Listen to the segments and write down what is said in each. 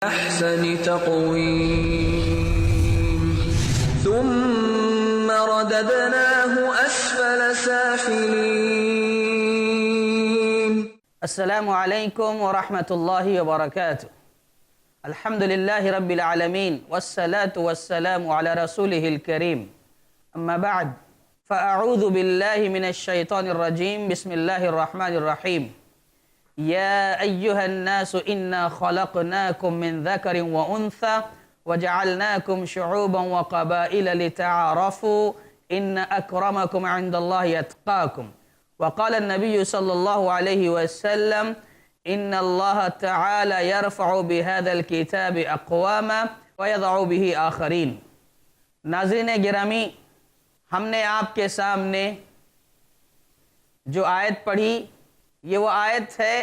أحسن تقويم ثم رددناه أسفل سافلين. السلام عليكم ورحمة الله وبركاته. الحمد لله رب العالمين والصلاة والسلام على رسوله الكريم. أما بعد فأعوذ بالله من الشيطان الرجيم. بسم الله الرحمن الرحيم. يا أيها الناس إنا خلقناكم من ذكر وأنثى وجعلناكم شعوبا وقبائل لتعارفوا إن أكرمكم عند الله يتقاكم. وقال النبي صلى الله عليه وسلم إن الله تعالى يرفع بهذا الكتاب أقواما ويضع به آخرين. ناظرین گرامی، ہم نے آپ کے سامنے جو آیت پڑھی یہ وہ آیت ہے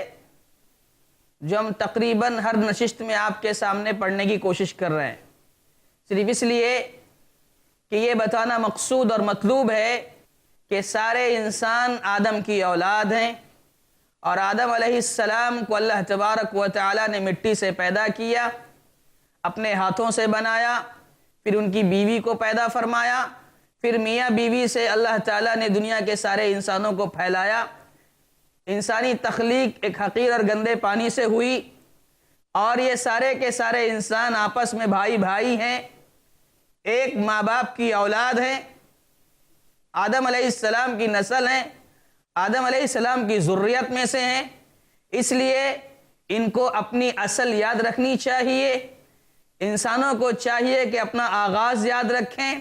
جو ہم تقریباً ہر نشست میں آپ کے سامنے پڑھنے کی کوشش کر رہے ہیں، صرف اس لیے کہ یہ بتانا مقصود اور مطلوب ہے کہ سارے انسان آدم کی اولاد ہیں، اور آدم علیہ السلام کو اللہ تبارک و تعالی نے مٹی سے پیدا کیا، اپنے ہاتھوں سے بنایا، پھر ان کی بیوی کو پیدا فرمایا، پھر میاں بیوی سے اللہ تعالیٰ نے دنیا کے سارے انسانوں کو پھیلایا۔ انسانی تخلیق ایک حقیر اور گندے پانی سے ہوئی، اور یہ سارے کے سارے انسان آپس میں بھائی بھائی ہیں، ایک ماں باپ کی اولاد ہیں، آدم علیہ السلام کی نسل ہیں، آدم علیہ السلام کی ذریت میں سے ہیں۔ اس لیے ان کو اپنی اصل یاد رکھنی چاہیے، انسانوں کو چاہیے کہ اپنا آغاز یاد رکھیں،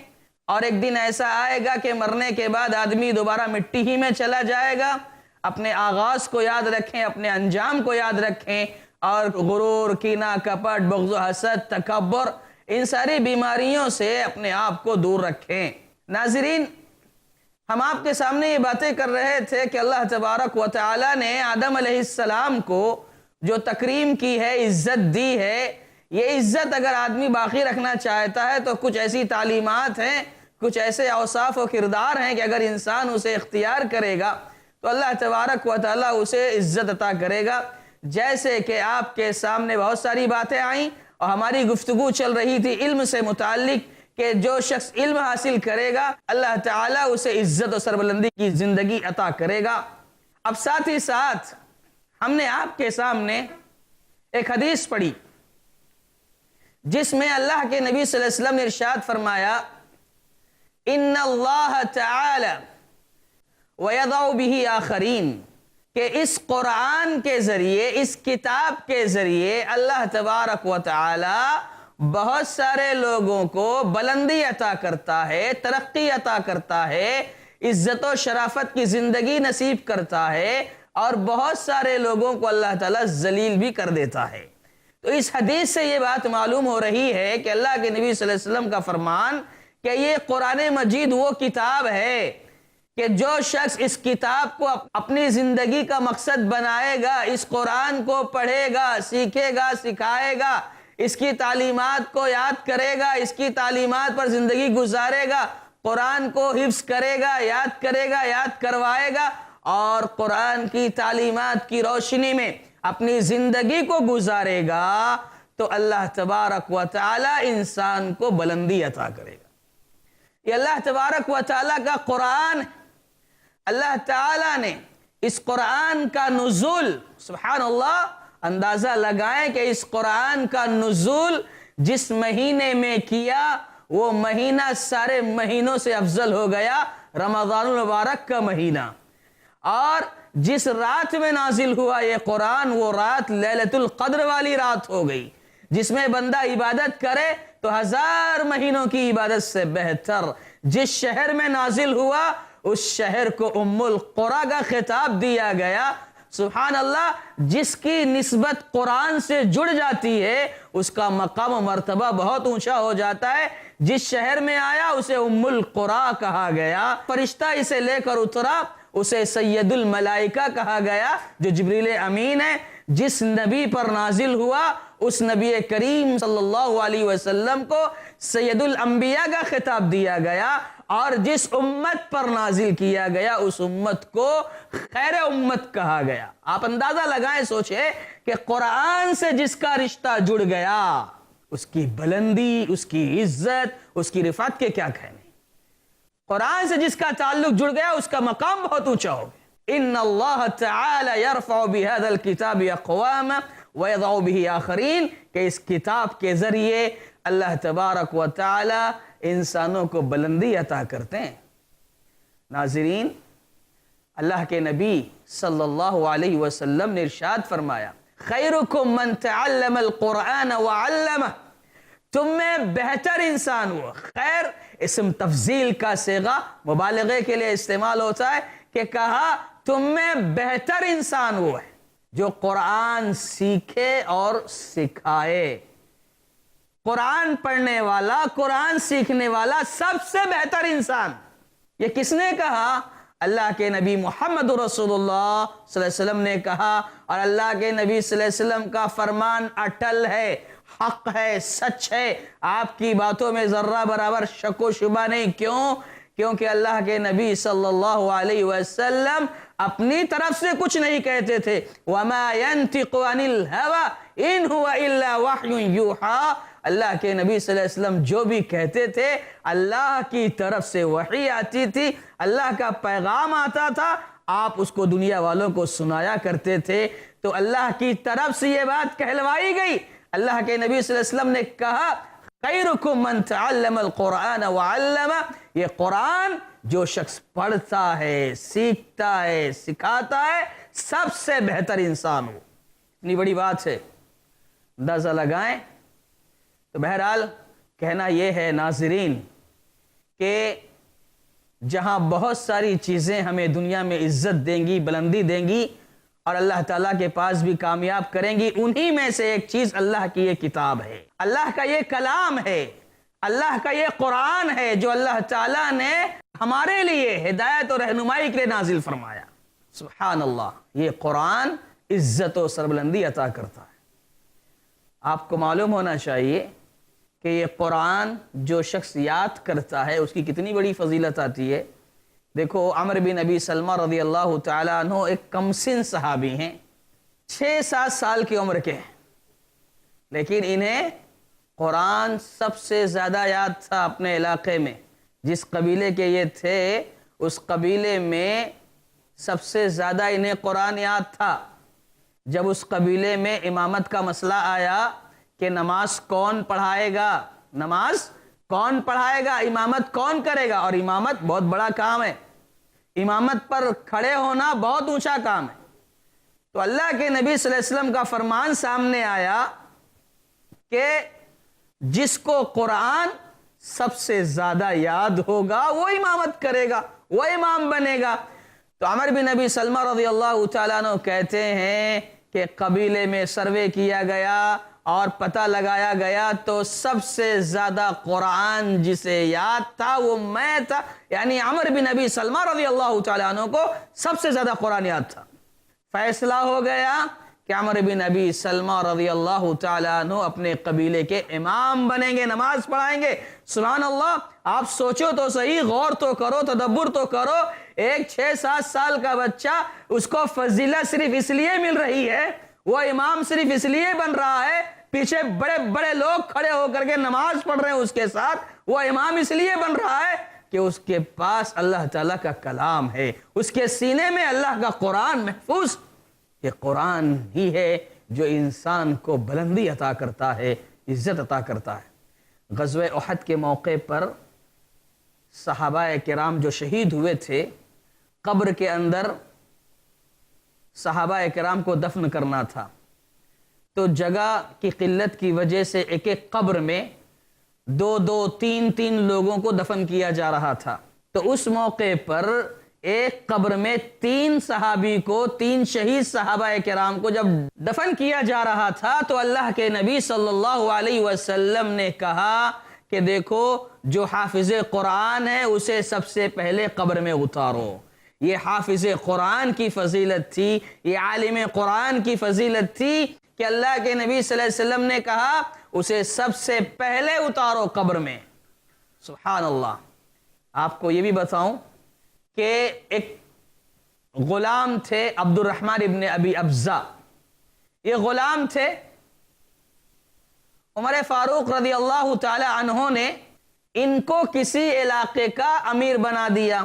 اور ایک دن ایسا آئے گا کہ مرنے کے بعد آدمی دوبارہ مٹی ہی میں چلا جائے گا۔ اپنے آغاز کو یاد رکھیں، اپنے انجام کو یاد رکھیں، اور غرور، کینہ، کپٹ، بغض و حسد، تکبر، ان ساری بیماریوں سے اپنے آپ کو دور رکھیں۔ ناظرین، ہم آپ کے سامنے یہ باتیں کر رہے تھے کہ اللہ تبارک و تعالی نے آدم علیہ السلام کو جو تکریم کی ہے، عزت دی ہے، یہ عزت اگر آدمی باقی رکھنا چاہتا ہے تو کچھ ایسی تعلیمات ہیں، کچھ ایسے اوصاف و کردار ہیں کہ اگر انسان اسے اختیار کرے گا تو اللہ تبارک و تعالی اسے عزت عطا کرے گا۔ جیسے کہ آپ کے سامنے بہت ساری باتیں آئیں، اور ہماری گفتگو چل رہی تھی علم سے متعلق کہ جو شخص علم حاصل کرے گا اللہ تعالیٰ اسے عزت و سربلندی کی زندگی عطا کرے گا۔ اب ساتھ ہی ساتھ ہم نے آپ کے سامنے ایک حدیث پڑھی جس میں اللہ کے نبی صلی اللہ علیہ وسلم نے ارشاد فرمایا ان اللہ تعالی وَيَضَعُ بِهِ آخَرِينَ، کہ اس قرآن کے ذریعے، اس کتاب کے ذریعے اللہ تبارک و تعالی بہت سارے لوگوں کو بلندی عطا کرتا ہے، ترقی عطا کرتا ہے، عزت و شرافت کی زندگی نصیب کرتا ہے، اور بہت سارے لوگوں کو اللہ تعالیٰ ذلیل بھی کر دیتا ہے۔ تو اس حدیث سے یہ بات معلوم ہو رہی ہے کہ اللہ کے نبی صلی اللہ علیہ وسلم کا فرمان کہ یہ قرآن مجید وہ کتاب ہے کہ جو شخص اس کتاب کو اپنی زندگی کا مقصد بنائے گا، اس قرآن کو پڑھے گا، سیکھے گا، سکھائے گا، اس کی تعلیمات کو یاد کرے گا، اس کی تعلیمات پر زندگی گزارے گا، قرآن کو حفظ کرے گا، یاد کرے گا، یاد کروائے گا، اور قرآن کی تعلیمات کی روشنی میں اپنی زندگی کو گزارے گا، تو اللہ تبارک و تعالی انسان کو بلندی عطا کرے گا۔ یہ اللہ تبارک و تعالی کا قرآن، اللہ تعالیٰ نے اس قرآن کا نزول، سبحان اللہ، اندازہ لگائیں کہ اس قرآن کا نزول جس مہینے میں کیا وہ مہینہ سارے مہینوں سے افضل ہو گیا، رمضان المبارک کا مہینہ، اور جس رات میں نازل ہوا یہ قرآن وہ رات لیلۃ القدر والی رات ہو گئی، جس میں بندہ عبادت کرے تو 1000 مہینوں کی عبادت سے بہتر۔ جس شہر میں نازل ہوا اس شہر کو ام القریٰ کا خطاب دیا گیا، سبحان اللہ، جس کی نسبت قرآن سے جڑ جاتی ہے اس کا مقام و مرتبہ بہت اونچا ہو جاتا ہے۔ جس شہر میں آیا اسے ام القریٰ کہا گیا، فرشتہ اسے لے کر اترا اسے سید الملائکہ کہا گیا جو جبریل امین ہے۔ جس نبی پر نازل ہوا اس نبی کریم صلی اللہ علیہ وسلم کو سید الانبیاء کا خطاب دیا گیا، اور جس امت پر نازل کیا گیا اس امت کو خیر امت کہا گیا۔ آپ اندازہ لگائیں، سوچیں کہ قرآن سے جس کا رشتہ جڑ گیا اس کی بلندی، اس کی عزت، اس کی رفعت کے کیا کہنے۔ قرآن سے جس کا تعلق جڑ گیا اس کا مقام بہت اونچا ہو گیا۔ ان اللہ تعالی یرفع بهذا الكتاب اقواما ويضع به آخرین، کہ اس کتاب کے ذریعے اللہ تبارک و تعالی انسانوں کو بلندی عطا کرتے ہیں۔ ناظرین، اللہ کے نبی صلی اللہ علیہ وسلم نے ارشاد فرمایا، خیرکم من تعلم القرآن وعلمہ، تم میں بہتر انسان ہوا۔ خیر اسم تفضیل کا صیغہ مبالغے کے لیے استعمال ہوتا ہے کہ کہا تم میں بہتر انسان وہ ہے جو قرآن سیکھے اور سکھائے۔ قرآن پڑھنے والا، قرآن سیکھنے والا سب سے بہتر انسان۔ یہ کس نے کہا؟ اللہ کے نبی محمد رسول اللہ صلی اللہ علیہ وسلم نے کہا، اور اللہ کے نبی صلی اللہ علیہ وسلم کا فرمان اٹل ہے، حق ہے، سچ ہے، آپ کی باتوں میں ذرہ برابر شک و شبہ نہیں۔ کیوں؟ کیونکہ اللہ کے نبی صلی اللہ علیہ وسلم اپنی طرف سے کچھ نہیں کہتے تھے۔ وَمَا يَنْتِقُ عَنِ الْهَوَىٰ إِنْ هُوَ إِلَّا وَحْيٌ يُوحَىٰ، اللہ کے نبی صلی اللہ علیہ وسلم جو بھی کہتے تھے اللہ کی طرف سے وحی آتی تھی، اللہ کا پیغام آتا تھا، آپ اس کو دنیا والوں کو سنایا کرتے تھے۔ تو اللہ کی طرف سے یہ بات کہلوائی گئی۔ اللہ کے نبی صلی اللہ علیہ وسلم نے کہا، خیرکم من تعلم القرآن وعلمہ، یہ قرآن جو شخص پڑھتا ہے، سیکھتا ہے، سکھاتا ہے، سب سے بہتر انسان ہو۔ اتنی بڑی بات ہے، اندازہ لگائیں۔ تو بہرحال کہنا یہ ہے ناظرین کہ جہاں بہت ساری چیزیں ہمیں دنیا میں عزت دیں گی، بلندی دیں گی، اور اللہ تعالیٰ کے پاس بھی کامیاب کریں گی، انہی میں سے ایک چیز اللہ کی یہ کتاب ہے، اللہ کا یہ کلام ہے، اللہ کا یہ قرآن ہے جو اللہ تعالیٰ نے ہمارے لیے ہدایت اور رہنمائی کے لیے نازل فرمایا۔ سبحان اللہ، یہ قرآن عزت و سربلندی عطا کرتا ہے۔ آپ کو معلوم ہونا چاہیے کہ یہ قرآن جو شخص یاد کرتا ہے اس کی کتنی بڑی فضیلت آتی ہے۔ دیکھو عمر بن ابی سلمہ رضی اللہ تعالیٰ عنہ ایک کم سن صحابی ہیں، 6-7 سال کی عمر کے ہیں، لیکن انہیں قرآن سب سے زیادہ یاد تھا اپنے علاقے میں۔ جس قبیلے کے یہ تھے اس قبیلے میں سب سے زیادہ انہیں قرآن یاد تھا۔ جب اس قبیلے میں امامت کا مسئلہ آیا کہ نماز کون پڑھائے گا، نماز کون پڑھائے گا، امامت کون کرے گا، اور امامت بہت بڑا کام ہے، امامت پر کھڑے ہونا بہت اونچا کام ہے، تو اللہ کے نبی صلی اللہ علیہ وسلم کا فرمان سامنے آیا کہ جس کو قرآن سب سے زیادہ یاد ہوگا وہ امامت کرے گا، وہ امام بنے گا۔ تو عمر بن ابی سلمہ رضی اللہ تعالیٰ عنہ کہتے ہیں کہ قبیلے میں سروے کیا گیا اور پتہ لگایا گیا تو سب سے زیادہ قرآن جسے یاد تھا وہ میں تھا، یعنی عمر بن ابی سلمہ رضی اللہ تعالیٰ عنہ کو سب سے زیادہ قرآن یاد تھا۔ فیصلہ ہو گیا کہ عمر بن ابی سلمہ رضی اللہ تعالیٰ عنہ اپنے قبیلے کے امام بنیں گے، نماز پڑھائیں گے۔ سبحان اللہ، آپ سوچو تو صحیح، غور تو کرو، تدبر تو کرو، ایک 6-7 سال کا بچہ، اس کو فضیلت صرف اس لیے مل رہی ہے، وہ امام صرف اس لیے بن رہا ہے، پیچھے بڑے بڑے لوگ کھڑے ہو کر کے نماز پڑھ رہے ہیں اس کے ساتھ، وہ امام اس لیے بن رہا ہے کہ اس کے پاس اللہ تعالیٰ کا کلام ہے، اس کے سینے میں اللہ کا قرآن محفوظ۔ یہ قرآن ہی ہے جو انسان کو بلندی عطا کرتا ہے، عزت عطا کرتا ہے۔ غزوہ احد کے موقع پر صحابہ کرام جو شہید ہوئے تھے، قبر کے اندر صحابہ کرام کو دفن کرنا تھا، تو جگہ کی قلت کی وجہ سے ایک ایک قبر میں 2-2 3-3 لوگوں کو دفن کیا جا رہا تھا۔ تو اس موقع پر ایک قبر میں 3 صحابی کو، 3 شہید صحابہ کرام کو جب دفن کیا جا رہا تھا تو اللہ کے نبی صلی اللہ علیہ وسلم نے کہا کہ دیکھو جو حافظ قرآن ہے اسے سب سے پہلے قبر میں اتارو، یہ حافظ قرآن کی فضیلت تھی، یہ عالم قرآن کی فضیلت تھی کہ اللہ کے نبی صلی اللہ علیہ وسلم نے کہا اسے سب سے پہلے اتارو قبر میں۔ سبحان اللہ۔ آپ کو یہ بھی بتاؤں کہ ایک غلام تھے عبد الرحمن ابن ابی ابزہ، یہ غلام تھے، عمر فاروق رضی اللہ تعالی عنہ نے ان کو کسی علاقے کا امیر بنا دیا،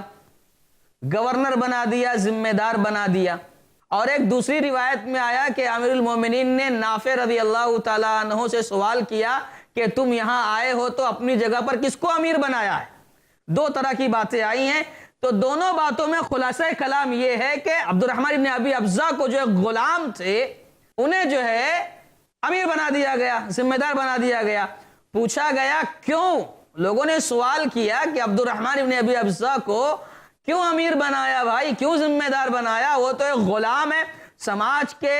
گورنر بنا دیا، ذمہ دار بنا دیا۔ اور ایک دوسری روایت میں آیا کہ امیر المومنین نے نافع رضی اللہ تعالیٰ عنہ سے سوال کیا کہ تم یہاں آئے ہو تو اپنی جگہ پر کس کو امیر بنایا ہے؟ دو طرح کی باتیں آئی ہیں، تو دونوں باتوں میں خلاصہ کلام یہ ہے کہ عبد الرحمن ابن ابی ابزہ کو جو غلام تھے انہیں جو ہے امیر بنا دیا گیا، ذمہ دار بنا دیا گیا۔ پوچھا گیا کیوں؟ لوگوں نے سوال کیا کہ عبد الرحمن ابن ابی ابزہ کو کیوں امیر بنایا بھائی، کیوں ذمہ دار بنایا؟ وہ تو ایک غلام ہے، سماج کے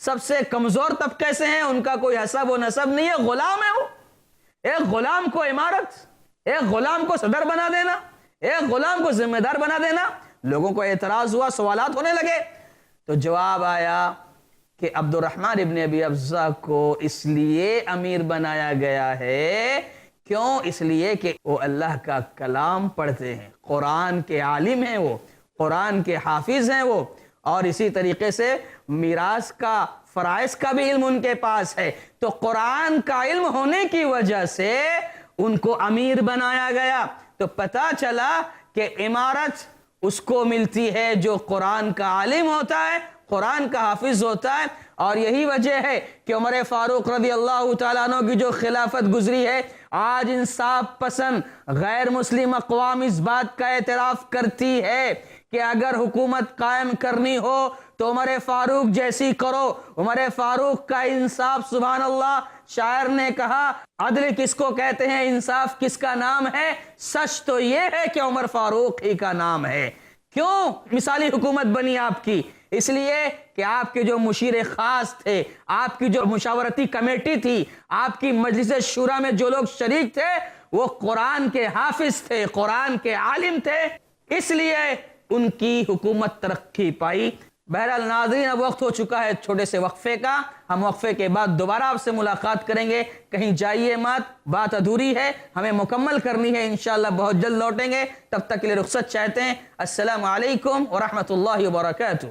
سب سے کمزور طبقے سے ہیں، ان کا کوئی حسب و نسب نہیں ہے، غلام ہے وہ۔ ایک غلام کو امارت، ایک غلام کو صدر بنا دینا، ایک غلام کو ذمہ دار بنا دینا۔ لوگوں کو اعتراض ہوا، سوالات ہونے لگے، تو جواب آیا کہ عبد الرحمن ابن ابی ابزہ کو اس لیے امیر بنایا گیا ہے، کیوں؟ اس لیے کہ وہ اللہ کا کلام پڑھتے ہیں، قرآن کے عالم ہیں، وہ قرآن کے حافظ ہیں وہ، اور اسی طریقے سے میراث کا، فرائض کا بھی علم ان کے پاس ہے، تو قرآن کا علم ہونے کی وجہ سے ان کو امیر بنایا گیا۔ تو پتہ چلا کہ امارت اس کو ملتی ہے جو قرآن کا عالم ہوتا ہے، قرآن کا حافظ ہوتا ہے، اور یہی وجہ ہے کہ عمر فاروق رضی اللہ تعالیٰ عنہ کی جو خلافت گزری ہے، آج انصاف پسند غیر مسلم اقوام اس بات کا اعتراف کرتی ہے کہ اگر حکومت قائم کرنی ہو تو عمر فاروق جیسی کرو۔ عمر فاروق کا انصاف، سبحان اللہ، شاعر نے کہا عدل کس کو کہتے ہیں، انصاف کس کا نام ہے؟ سچ تو یہ ہے کہ عمر فاروق ہی کا نام ہے۔ کیوں مثالی حکومت بنی آپ کی؟ اس لیے کہ آپ کے جو مشیر خاص تھے، آپ کی جو مشاورتی کمیٹی تھی، آپ کی مجلس شورا میں جو لوگ شریک تھے، وہ قرآن کے حافظ تھے، قرآن کے عالم تھے، اس لیے ان کی حکومت ترقی پائی۔ بہرحال ناظرین، اب وقت ہو چکا ہے چھوٹے سے وقفے کا، ہم وقفے کے بعد دوبارہ آپ سے ملاقات کریں گے، کہیں جائیے مت، بات ادھوری ہے، ہمیں مکمل کرنی ہے، انشاءاللہ بہت جلد لوٹیں گے، تب تک کے لیے رخصت چاہتے ہیں۔ السلام علیکم ورحمۃ اللہ وبرکاتہ۔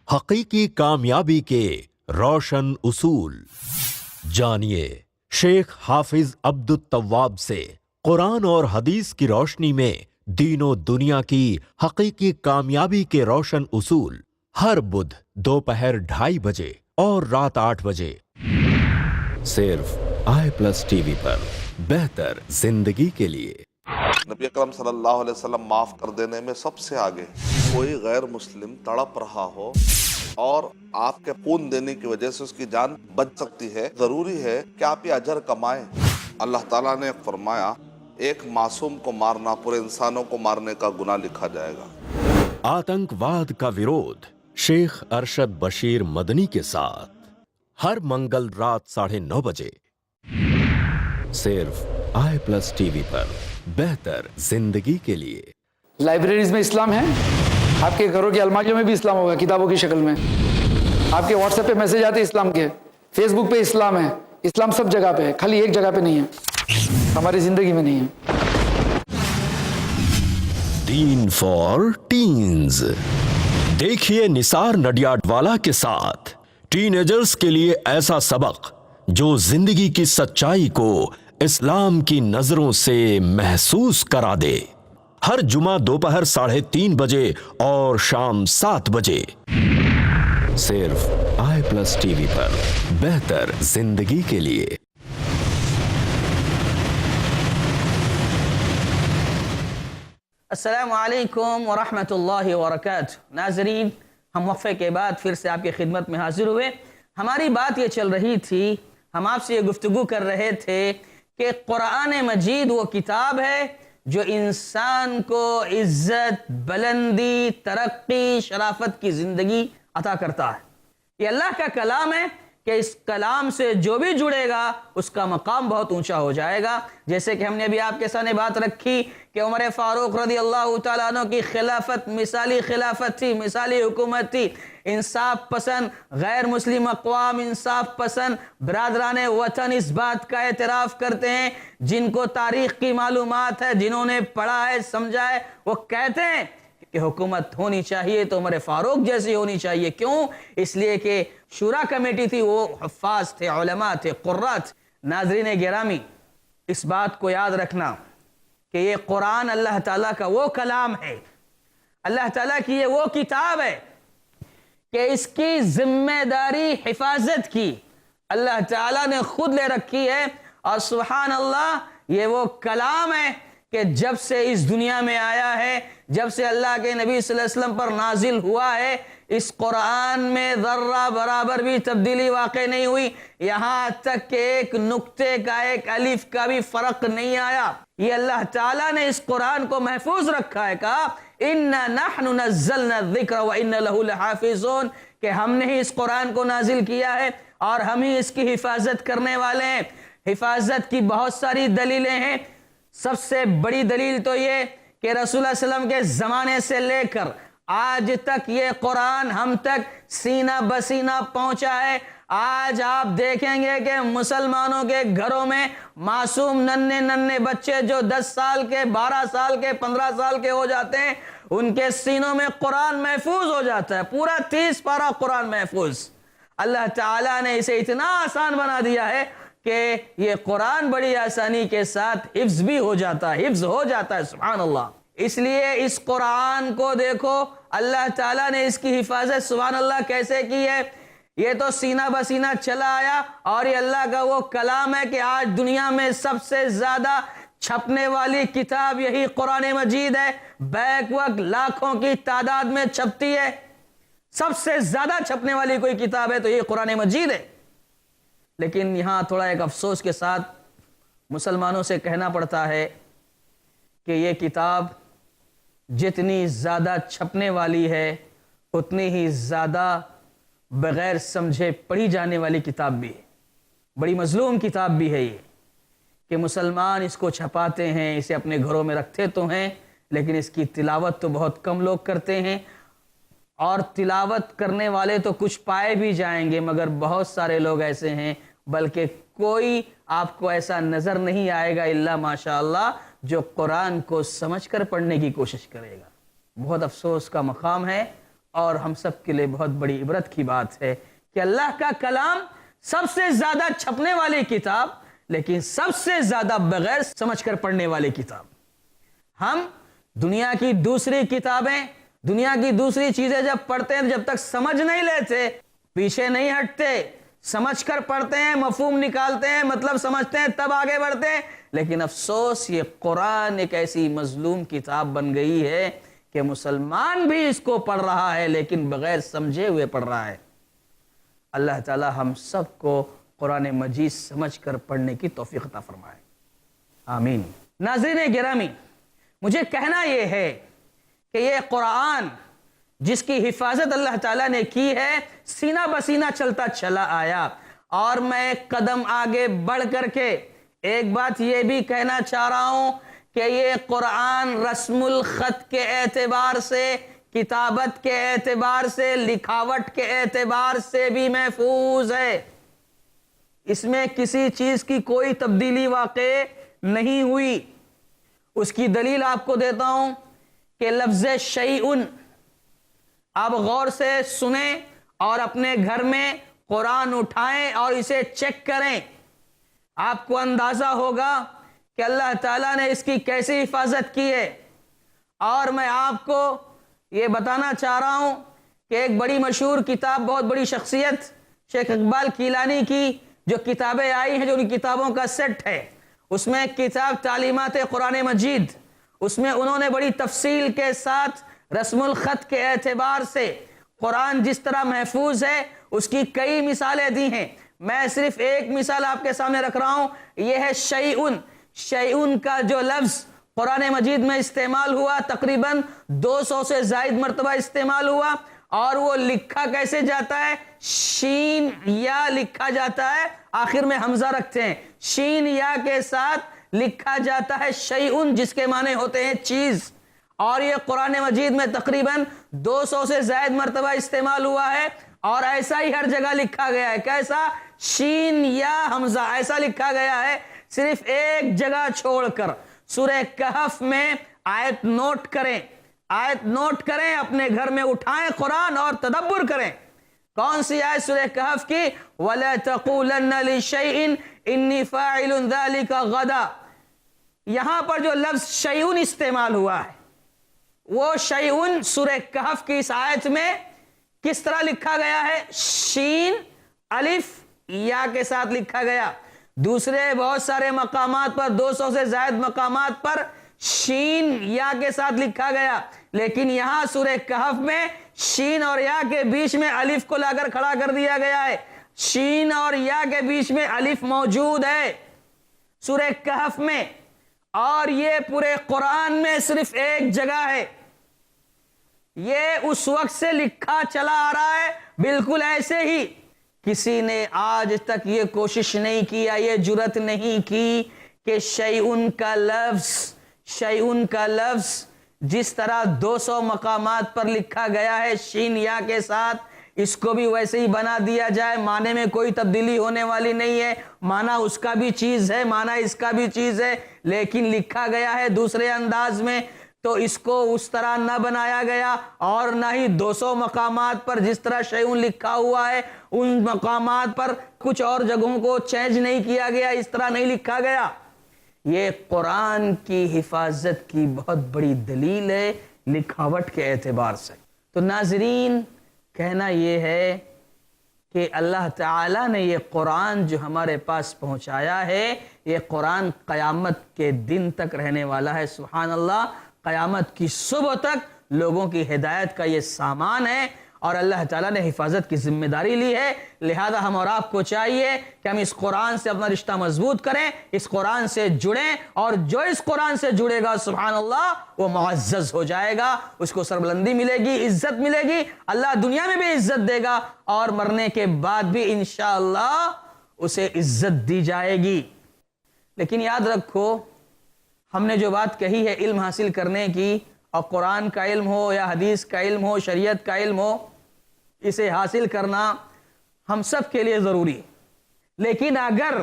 حقیقی کامیابی کے روشن اصول جانیے شیخ حافظ عبد التواب سے۔ قرآن اور حدیث کی روشنی میں دین و دنیا کی حقیقی کامیابی کے روشن اصول، ہر بدھ دوپہر 2:30 بجے اور رات 8 بجے، صرف i+TV پر، بہتر زندگی کے لیے۔ نبی اکرم صلی اللہ علیہ وسلم معاف کر دینے میں سب سے آگے۔ کوئی غیر مسلم تڑپ رہا ہو اور آپ کے خون دینے کی وجہ سے اس کی جان بچ سکتی ہے، ضروری ہے کہ آپ یہ اجر کمائیں۔ اللہ تعالیٰ نے فرمایا ایک معصوم کو مارنا پورے انسانوں کو مارنے کا گناہ لکھا جائے گا۔ آتنکواد کا ویرودھ شیخ ارشد بشیر مدنی کے ساتھ، ہر منگل رات 9:30 بجے، صرف i+TV پر، بہتر زندگی کے لیے۔ لائبریریز میں اسلام ہے، آپ کے گھروں کی الماریوں میں بھی اسلام ہوگا، کتابوں کی شکل میں۔ آپ کے واٹس ایپ پہ میسج آتے ہیں اسلام کے، فیس بک پہ اسلام ہے، اسلام سب جگہ پہ ہے، خالی ایک جگہ پہ نہیں ہے، ہماری زندگی میں نہیں ہے۔ دین فار ٹینز، دیکھیے نثار نڈیاڈوالا کے ساتھ ٹین ایجرز کے لیے ایسا سبق جو زندگی کی سچائی کو اسلام کی نظروں سے محسوس کرا دے۔ ہر جمعہ دوپہر 3:30 بجے اور شام 7 بجے، صرف i+TV پر، بہتر زندگی کے لیے۔ السلام علیکم ورحمۃ اللہ وبرکاتہ۔ ناظرین، ہم وقفے کے بعد پھر سے آپ کی خدمت میں حاضر ہوئے۔ ہماری بات یہ چل رہی تھی، ہم آپ سے یہ گفتگو کر رہے تھے کہ قرآن مجید وہ کتاب ہے جو انسان کو عزت، بلندی، ترقی، شرافت کی زندگی عطا کرتا ہے۔ یہ اللہ کا کلام ہے کہ اس کلام سے جو بھی جڑے گا اس کا مقام بہت اونچا ہو جائے گا. جیسے کہ ہم نے ابھی آپ کے سامنے بات رکھی کہ عمر فاروق رضی اللہ تعالیٰ عنہ کی خلافت مثالی خلافت تھی، مثالی حکومت تھی. انصاف پسند غیر مسلم اقوام، انصاف پسند برادران وطن اس بات کا اعتراف کرتے ہیں، جن کو تاریخ کی معلومات ہے، جنہوں نے پڑھا ہے سمجھا ہے، وہ کہتے ہیں کہ حکومت ہونی چاہیے تو عمر فاروق جیسی ہونی چاہیے. کیوں؟ اس لیے کہ شورا کمیٹی تھی، وہ حفاظ تھے، علماء تھے، قراء تھے. ناظرین گرامی، اس بات کو یاد رکھنا کہ یہ قرآن اللہ تعالیٰ کا وہ کلام ہے، اللہ تعالیٰ کی یہ وہ کتاب ہے کہ اس کی ذمہ داری حفاظت کی اللہ تعالیٰ نے خود لے رکھی ہے. اور سبحان اللہ، یہ وہ کلام ہے کہ جب سے اس دنیا میں آیا ہے، جب سے اللہ کے نبی صلی اللہ علیہ وسلم پر نازل ہوا ہے، اس قرآن میں ذرہ برابر بھی تبدیلی واقع نہیں ہوئی. یہاں تک کہ ایک نقطے کا، ایک الف کا بھی فرق نہیں آیا. یہ اللہ تعالیٰ نے اس قرآن کو محفوظ رکھا ہے. کہا اِنَّا نَحْنُ نَزَّلْنَا الذِّكْرَ وَإِنَّا لَهُ لَحَافِظُونَ، کہ ہم نے ہی اس قرآن کو نازل کیا ہے اور ہم ہی اس کی حفاظت کرنے والے ہیں. حفاظت کی بہت ساری دلیلیں ہیں. سب سے بڑی دلیل تو یہ کہ رسول اللہ صلی اللہ علیہ وسلم کے زمانے سے لے کر آج تک یہ قرآن ہم تک سینہ بسینہ پہنچا ہے. آج آپ دیکھیں گے کہ مسلمانوں کے گھروں میں معصوم ننھے بچے جو 10 سال کے، 12 سال کے، 15 سال کے ہو جاتے ہیں، ان کے سینوں میں قرآن محفوظ ہو جاتا ہے. پورا 30 پارہ قرآن محفوظ. اللہ تعالیٰ نے اسے اتنا آسان بنا دیا ہے کہ یہ قرآن بڑی آسانی کے ساتھ حفظ بھی ہو جاتا ہے، حفظ ہو جاتا ہے. سبحان اللہ. اس لیے اس قرآن کو دیکھو، اللہ تعالیٰ نے اس کی حفاظت سبحان اللہ کیسے کی ہے. یہ تو سینہ بسینہ چلا آیا، اور یہ اللہ کا وہ کلام ہے کہ آج دنیا میں سب سے زیادہ چھپنے والی کتاب یہی قرآن مجید ہے. بیک وقت لاکھوں کی تعداد میں چھپتی ہے. سب سے زیادہ چھپنے والی کوئی کتاب ہے تو یہ قرآن مجید ہے. لیکن یہاں تھوڑا ایک افسوس کے ساتھ مسلمانوں سے کہنا پڑتا ہے کہ یہ کتاب جتنی زیادہ چھپنے والی ہے اتنی ہی زیادہ بغیر سمجھے پڑھی جانے والی کتاب بھی ہے. بڑی مظلوم کتاب بھی ہے یہ، کہ مسلمان اس کو چھپاتے ہیں، اسے اپنے گھروں میں رکھتے تو ہیں، لیکن اس کی تلاوت تو بہت کم لوگ کرتے ہیں. اور تلاوت کرنے والے تو کچھ پائے بھی جائیں گے، مگر بہت سارے لوگ ایسے ہیں، بلکہ کوئی آپ کو ایسا نظر نہیں آئے گا الا ماشاءاللہ جو قرآن کو سمجھ کر پڑھنے کی کوشش کرے گا. بہت افسوس کا مقام ہے، اور ہم سب کے لیے بہت بڑی عبرت کی بات ہے کہ اللہ کا کلام سب سے زیادہ چھپنے والی کتاب، لیکن سب سے زیادہ بغیر سمجھ کر پڑھنے والی کتاب. ہم دنیا کی دوسری کتابیں، دنیا کی دوسری چیزیں جب پڑھتے ہیں، جب تک سمجھ نہیں لیتے پیچھے نہیں ہٹتے، سمجھ کر پڑھتے ہیں، مفہوم نکالتے ہیں، مطلب سمجھتے ہیں، تب آگے بڑھتے ہیں. لیکن افسوس یہ قرآن ایک ایسی مظلوم کتاب بن گئی ہے کہ مسلمان بھی اس کو پڑھ رہا ہے لیکن بغیر سمجھے ہوئے پڑھ رہا ہے. اللہ تعالی ہم سب کو قرآن مجید سمجھ کر پڑھنے کی توفیق عطا فرمائے. آمین. ناظرین گرامی، مجھے کہنا یہ ہے کہ یہ قرآن جس کی حفاظت اللہ تعالیٰ نے کی ہے، سینہ بسینہ چلتا چلا آیا. اور میں ایک قدم آگے بڑھ کر کے ایک بات یہ بھی کہنا چاہ رہا ہوں کہ یہ قرآن رسم الخط کے اعتبار سے، کتابت کے اعتبار سے، لکھاوٹ کے اعتبار سے بھی محفوظ ہے. اس میں کسی چیز کی کوئی تبدیلی واقع نہیں ہوئی. اس کی دلیل آپ کو دیتا ہوں کہ لفظ شیئن آپ غور سے سنیں اور اپنے گھر میں قرآن اٹھائیں اور اسے چیک کریں. آپ کو اندازہ ہوگا کہ اللہ تعالیٰ نے اس کی کیسی حفاظت کی ہے. اور میں آپ کو یہ بتانا چاہ رہا ہوں کہ ایک بڑی مشہور کتاب، بہت بڑی شخصیت شیخ اقبال کیلانی کی جو کتابیں آئی ہیں، جو ان کتابوں کا سیٹ ہے، اس میں ایک کتاب تعلیمات قرآن مجید، اس میں انہوں نے بڑی تفصیل کے ساتھ رسم الخط کے اعتبار سے قرآن جس طرح محفوظ ہے اس کی کئی مثالیں دی ہیں. میں صرف ایک مثال آپ کے سامنے رکھ رہا ہوں، یہ ہے شیئن. شیئن کا جو لفظ قرآن مجید میں استعمال ہوا تقریباً 200 سے زائد مرتبہ استعمال ہوا، اور وہ لکھا کیسے جاتا ہے؟ شین یا لکھا جاتا ہے، آخر میں حمزہ رکھتے ہیں، شین یا کے ساتھ لکھا جاتا ہے شیئن، جس کے معنی ہوتے ہیں چیز، اور یہ قرآن مجید میں تقریباً 200 سے زائد مرتبہ استعمال ہوا ہے، اور ایسا ہی ہر جگہ لکھا گیا ہے۔ کیسا؟ شین یا حمزہ ایسا لکھا گیا ہے، صرف ایک جگہ چھوڑ کر۔ سورہ کہف میں آیت نوٹ کریں، آیت نوٹ کریں، اپنے گھر میں اٹھائیں قرآن اور تدبر کریں۔ کون سی آیت؟ سورہ کہف کی وَلَا تَقُولَنَّ لِشَيْءٍ إِنِّي فَاعِلٌ ذَلِكَ غَدًا۔ یہاں پر جو لفظ شیئن استعمال ہوا ہے، وہ شیئن سورہ کہف کی اس آیت میں کس طرح لکھا گیا ہے؟ شین الف یا کے ساتھ لکھا گیا۔ دوسرے بہت سارے مقامات پر، 200 سے زائد مقامات پر شین یا کے ساتھ لکھا گیا، لیکن یہاں سورہ کہف میں شین اور یا کے بیچ میں الف کو لا کر کھڑا کر دیا گیا ہے۔ شین اور یا کے بیچ میں الف موجود ہے سورہ کہف میں، اور یہ پورے قرآن میں صرف ایک جگہ ہے۔ یہ اس وقت سے لکھا چلا آ رہا ہے، بالکل ایسے ہی کسی نے آج تک یہ کوشش نہیں کیا، یہ جرت نہیں کی کہ شیئن کا لفظ جس طرح 200 مقامات پر لکھا گیا ہے شین یا کے ساتھ، اس کو بھی ویسے ہی بنا دیا جائے، معنی میں کوئی تبدیلی ہونے والی نہیں ہے، معنی اس کا بھی چیز ہے، معنی اس کا بھی چیز ہے، لیکن لکھا گیا ہے دوسرے انداز میں، تو اس کو اس طرح نہ بنایا گیا، اور نہ ہی 200 مقامات پر جس طرح شیئن لکھا ہوا ہے ان مقامات پر کچھ اور جگہوں کو چینج نہیں کیا گیا، اس طرح نہیں لکھا گیا۔ یہ قرآن کی حفاظت کی بہت بڑی دلیل ہے لکھاوٹ کے اعتبار سے۔ تو ناظرین، کہنا یہ ہے کہ اللہ تعالیٰ نے یہ قرآن جو ہمارے پاس پہنچایا ہے، یہ قرآن قیامت کے دن تک رہنے والا ہے۔ سبحان اللہ، قیامت کی صبح تک لوگوں کی ہدایت کا یہ سامان ہے، اور اللہ تعالیٰ نے حفاظت کی ذمہ داری لی ہے۔ لہذا ہم اور آپ کو چاہیے کہ ہم اس قرآن سے اپنا رشتہ مضبوط کریں، اس قرآن سے جڑیں، اور جو اس قرآن سے جڑے گا سبحان اللہ وہ معزز ہو جائے گا، اس کو سربلندی ملے گی، عزت ملے گی، اللہ دنیا میں بھی عزت دے گا، اور مرنے کے بعد بھی انشاءاللہ اسے عزت دی جائے گی۔ لیکن یاد رکھو، ہم نے جو بات کہی ہے علم حاصل کرنے کی، اور قرآن کا علم ہو یا حدیث کا علم ہو، شریعت کا علم ہو، اسے حاصل کرنا ہم سب کے لیے ضروری ہے۔ لیکن اگر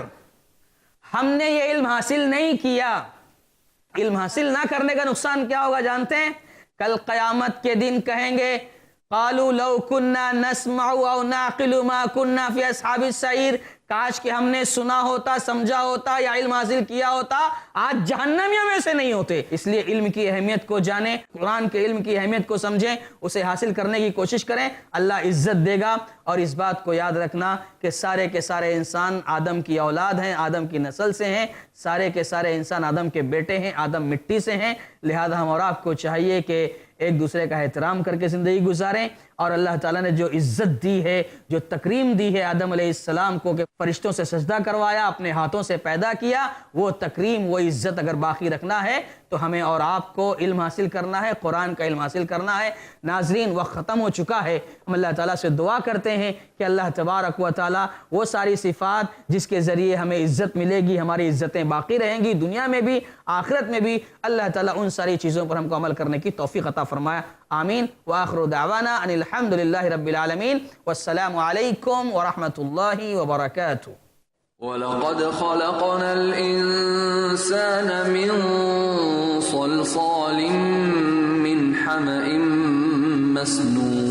ہم نے یہ علم حاصل نہیں کیا، علم حاصل نہ کرنے کا نقصان کیا ہوگا جانتے ہیں؟ کل قیامت کے دن کہیں گے قالوا لو كنا نسمع او نعقل ما كنا في اصحاب السعير، کاش کہ ہم نے سنا ہوتا، سمجھا ہوتا یا علم حاصل کیا ہوتا، آج جہنمیوں میں سے نہیں ہوتے۔ اس لیے علم کی اہمیت کو جانیں، قرآن کے علم کی اہمیت کو سمجھیں، اسے حاصل کرنے کی کوشش کریں، اللہ عزت دے گا۔ اور اس بات کو یاد رکھنا کہ سارے کے سارے انسان آدم کی اولاد ہیں، آدم کی نسل سے ہیں، سارے کے سارے انسان آدم کے بیٹے ہیں، آدم مٹی سے ہیں، لہذا ہم اور آپ کو چاہیے کہ ایک دوسرے کا احترام کر کے زندگی گزاریں، اور اللہ تعالیٰ نے جو عزت دی ہے، جو تکریم دی ہے آدم علیہ السلام کو کہ فرشتوں سے سجدہ کروایا، اپنے ہاتھوں سے پیدا کیا، وہ تکریم، وہ عزت اگر باقی رکھنا ہے تو ہمیں اور آپ کو علم حاصل کرنا ہے، قرآن کا علم حاصل کرنا ہے۔ ناظرین، وقت ختم ہو چکا ہے، ہم اللہ تعالیٰ سے دعا کرتے ہیں کہ اللہ تبارک و تعالیٰ وہ ساری صفات جس کے ذریعے ہمیں عزت ملے گی، ہماری عزتیں باقی رہیں گی دنیا میں بھی آخرت میں بھی، اللہ تعالیٰ ان ساری چیزوں پر ہم کو عمل کرنے کی توفیق عطا فرمایا، آمین۔ وآخر دعوانا ان الحمد للہ رب العالمین، والسلام علیکم ورحمۃ اللہ وبرکاتہ۔ وَلَقَدْ خَلَقْنَا الْإِنسَانَ مِنْ صَلْصَالٍ مِّنْ حَمَإٍ مَّسْنُونٍ